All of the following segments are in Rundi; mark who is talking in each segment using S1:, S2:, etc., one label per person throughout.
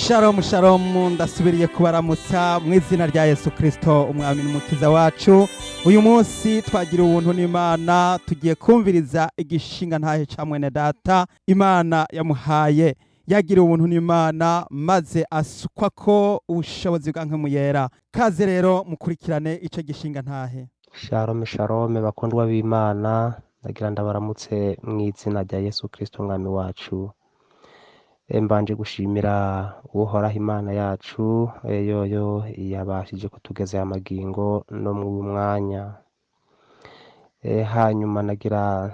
S1: Shalom shalom ndasubiriye kubaramutsa mu izina rya Yesu Kristo umwami n'umukiza wacu. Uyu munsi twagira ubuntu n'Imana tugiye kumviriza igishinga ntahe ca mwene data Imana yamuhaye. Yagira ubuntu n'Imana maze asukwa ko ubushobozi bwanke muyera. Kaze rero mukurikirane ico gishinga ntahe.
S2: Shalom shalom bakundwa b'Imana, ndagira ndabaramutse mu izina rya Yesu Kristo umwami wacu. Mbanje gushimira uhoraho Imana yacu yoyo yabashije kutugeza amagingo no mu mwanya. Hanyuma nagira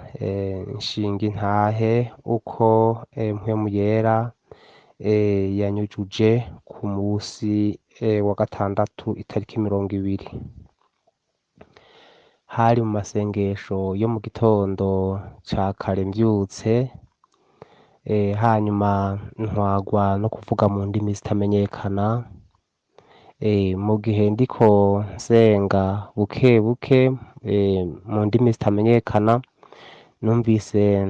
S2: nshinga intahe uko mpwemu yera yanyujuje ku musi wa gatandatu itariki 20. Hari mu masengesho yo mu gitondo ca kare mvyutse, hanyuma ntwagwa no kuvuga mu ndimi zitamenyekana. Mu gihe ndiko nsenga buke buke mu ndimi zitamenyekana, numvise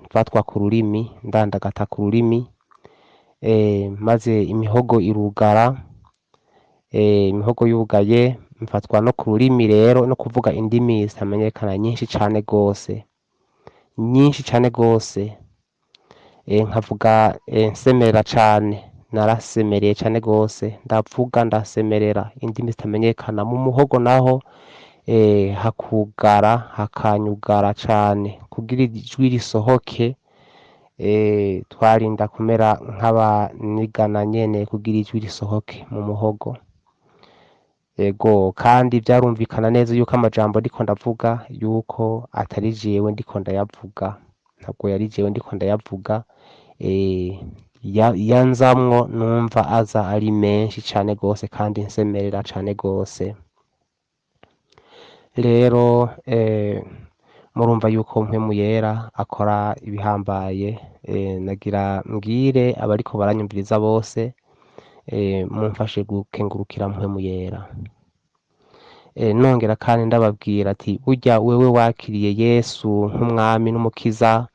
S2: mfatwa ku rurimi, ndandagata ku rurimi, maze imihogo irugara. Imihogo yugaye mfatwa no ku rurimi rero no kuvuga indimi zitamenyekana nyinshi cane gose. Nkavuga nsemerera cane, narasemereye cane gose, ndavuga ndasemerera indimi zitamenyekana. Mu muhogo naho hakugara hakanyugara cane kugira ijwi risohoke. Twarinda kumera nk'abanigana nyene kugira ijwi risohoke mu muhogo. Ego kandi vyarumvikana neza yuko amajambo ndiko ndavuga yuko atari jewe ndiko ndayavuga, ntabwo yari jewe ndiko ndayavuga. Yanzamwo numva aza ari menshi cane gose kandi nsemerera cane gose. Rero murumva yuko mpwemu yera akora ibihambaye. Nagira mbwire abariko baranyumviriza bose, mumfashe gukengurukira mpwemu yera. Nongera kandi ndababwira ati burya wewe wakiriye Yesu nk'umwami n'umukiza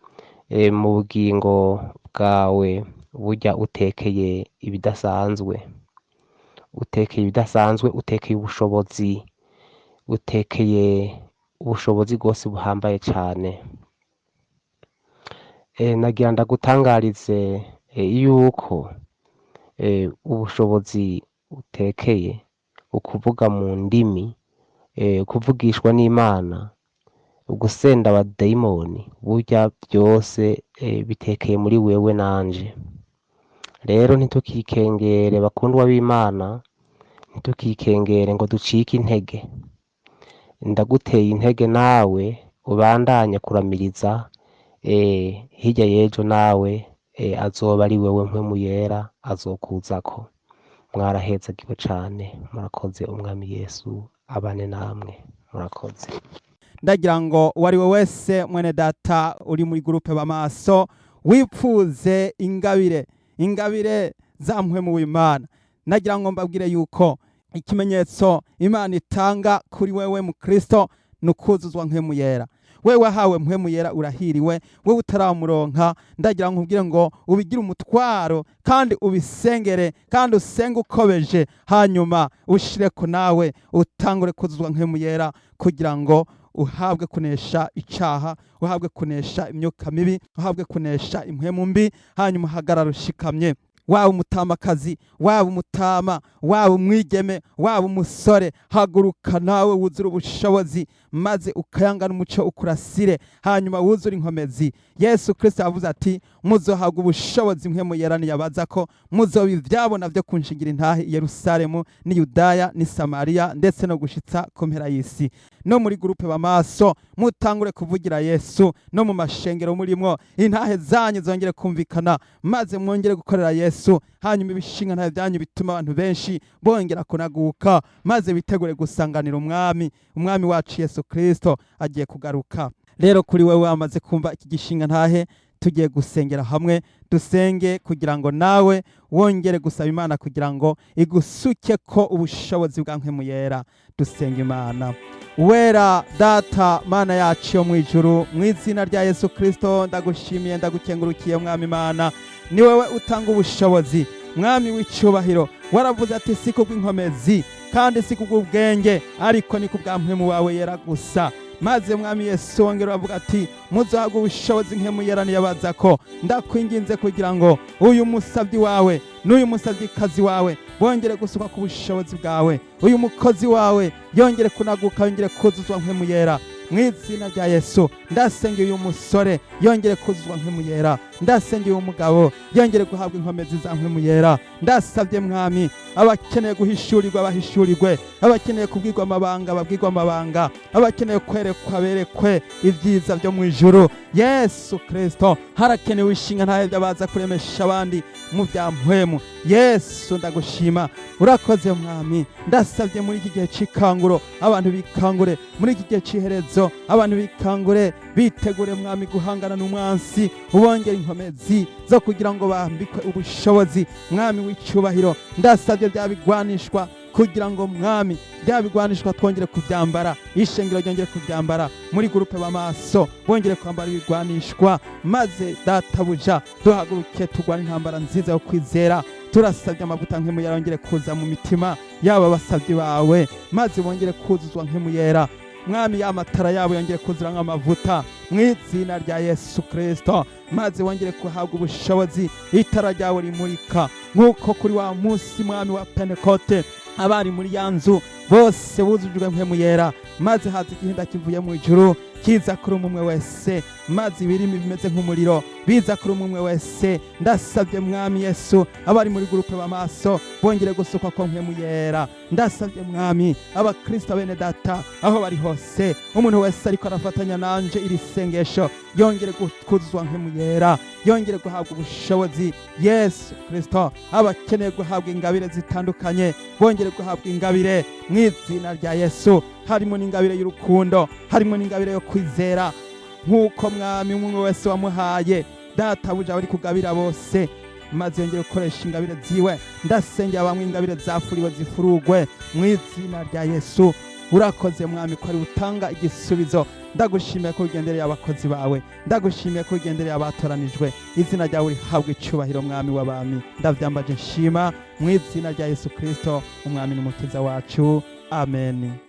S2: mu bugingo bwawe, burya utekeye ibidasanzwe, utekeye ubushobozi, utekeye ubushobozi bwose buhambaye cane. Nagira ndagutangarize yuko ubushobozi utekeye, ukuvuga mu ndimi, kuvugishwa n'Imana, ugusenda abadayimoni, burya byose bitekeye muri wewe nanje. Rero ntitukikengere bakundwa b'Imana, ntitukikengere ngo ducike intege. Ndaguteye intege nawe ubandanye kuramiriza, hirya y'ejo nawe azoba ari wewe mpwemu yera azokuzako. Mwarahezagiwe cane, murakoze. Umwami Yesu abane namwe, murakoze.
S1: Ndagira ngo wari we wese mwene data uri muri groupe b'amaso wipfuze ingabire za mpwemu w'Imana. Nagira ngo mbabwire yuko ikimenyetso Imana itanga kuri wewe mu Kristo nukuzuzwa mpwemu yera. Wewe hawe mpwemu yera urahiriwe. Wewe utaramuronka, ndagira ngo ubwire ngo ubigire umutwaro kandi ubisengere kandi usenge ukobeje, hanyuma ushireko nawe utangure kuzuzwa mpwemu yera kugira ngo uhabwe kunesha icaha, uhabwe kunesha imyuka mibi, uhabwe kunesha impwemu mbi, hanyuma hagarara ushikamye. Waba umutamakazi, waba umutama, waba umwigeme, waba umusore, haguruka nawe wuzura ubushobozi maze ukayangana umuco ukurasire, hanyuma wuzura inkomezi. Yesu Kristo yavuze ati muzohabwa ubushobozi mpwemu yera niyabaza ko muzoba ivyabona vyo kunshingira intahe i Yerusalemu ni Yudaya ni Samariya ndetse no gushitsa ku mpera y'isi. No muri groupe b'amaso mutangure kuvugira Yesu, no mu mashengero murimwo intahe zanyu zongere kumvikana maze mwongere gukorera Yesu, hanyuma ibishinga ntahe vyanyu bituma abantu benshi bongera kunaguka maze bitegure gusanganira umwami wacu Yesu Kristo agiye kugaruka. Rero kuri wewe wamaze kumva iki gishinga ntahe, tugiye gusengera hamwe. Dusenge kugira ngo nawe wongere gusaba Imana kugira ngo igusuke ko ubushobozi bwa mpwemu yera. Dusenga Imana. Wera data Mana yacu yo mwijuru, mu izina rya Yesu Kristo ndagushimiye ndagukengurukiye mwami Imana. Ni wewe utanga ubushobozi, mwami w'icubahiro, waravuze ati si kubw'inkomezi kandi si kubw'ubwenge, ariko ni kubw'ampwemu wawe yera gusa. Maze mwami Yesu wongera uravuga ati muzohabwa ubushobozi mpwemu yera niyabaza ko. Ndakwinginze kugira ngo uyu musavyi wawe n'uyu musavyikazi wawe bongere gusuka ku bushobozi bwawe, uyu mukozi wawe yongere kunaguka, yongere kuzuzwa mpwemu yera mw'izina rya Yesu. Ndasengeye uyu musore yongere kuzuzwa mpwemu yera, ndasengeye uyu mugabo yongere guhabwa inkomezi za mpwemu yera. Ndasavye mwami abakeneye guhishurirwa bahishurirwe, abakeneye kubwirwa amabanga babwirwa amabanga, abakeneye kwerekwa berekwe ivyiza vyo mw'ijuru. Yesu Kristo, harakenewe ishinga ntahe vy'abaza kuremesha abandi mu vya mpwemu. Yesu ndagushima, urakoze mwami. Ndasavye muri iki gihe c'ikanguro abantu bikangure, muri iki gihe c'iherezo abantu bikangure, bitegure mwami guhangana n'umwansi, ubongera inkomezi zo kugira ngo bambikwe ubushobozi mwami w'icubahiro. Ndasavye vyabigwanishwa kugira ngo mwami byabigwanishwa twongere kuvyambara, ishengero ryongere kuvyambara, muri gurupe b'amaso bongere kwambara ibigwanishwa, maze databuja duhaguruke tugwana intambara nziza yo kwizera. Turasavye amavuta mpwemu yera yongere kuza mu mitima yaba basavyi bawe, maze bongere kuzuzwa mpwemu yera mwami. Y'amatara yabo yongere kuzura nk'amavuta mw'izina rya Yesu Kristo, maze wongere kuhabwa ubushobozi, itara ryawe rimurika nk'uko kuri wa musi mwami wa Pentekote abari muri ya nzu bose buzujwe mpwemu yera, maze haza igihinda kivuye mu ijuru kiza kuri umwe wese, maze ibirimi bimeze nk'umuriro biza kuri umwe wese. Ndasavye mwami Yesu abari muri gurupe b'amaso bongere gusukwa ko mpwemu yera. Ndasavye mwami abakristo bene data aho bari hose, umuntu wese ariko arafatanya nanje iri sengesho yongere kuzuzwa mpwemu yera, yongere guhabwa ubushobozi. Yesu Kristo, abakeneye guhabwa ingabire zitandukanye bongere guhabwa ingabire mw'izina rya Yesu, harimo n'ingabire y'urukundo, harimo n'ingabire yo kwizera nk'uko mwami umwe wese wamuhaye databuja bari kugabira bose, maze yongere gukoresha ingabire ziwe. Ndasengera bamwe ingabire zafuriwe zifurugwe mw'izina rya Yesu. Urakoze mwami ko ari utanga igisubizo. Ndagushimiye ko ugendereye abakozi bawe, ndagushimiye ko ugendereye abatoranijwe. Izina ryawe rihabwe icubahiro mwami w'abami. Ndavyambaje nshima mw'izina rya Yesu Kristo, umwami n'umukiza wacu. Amen.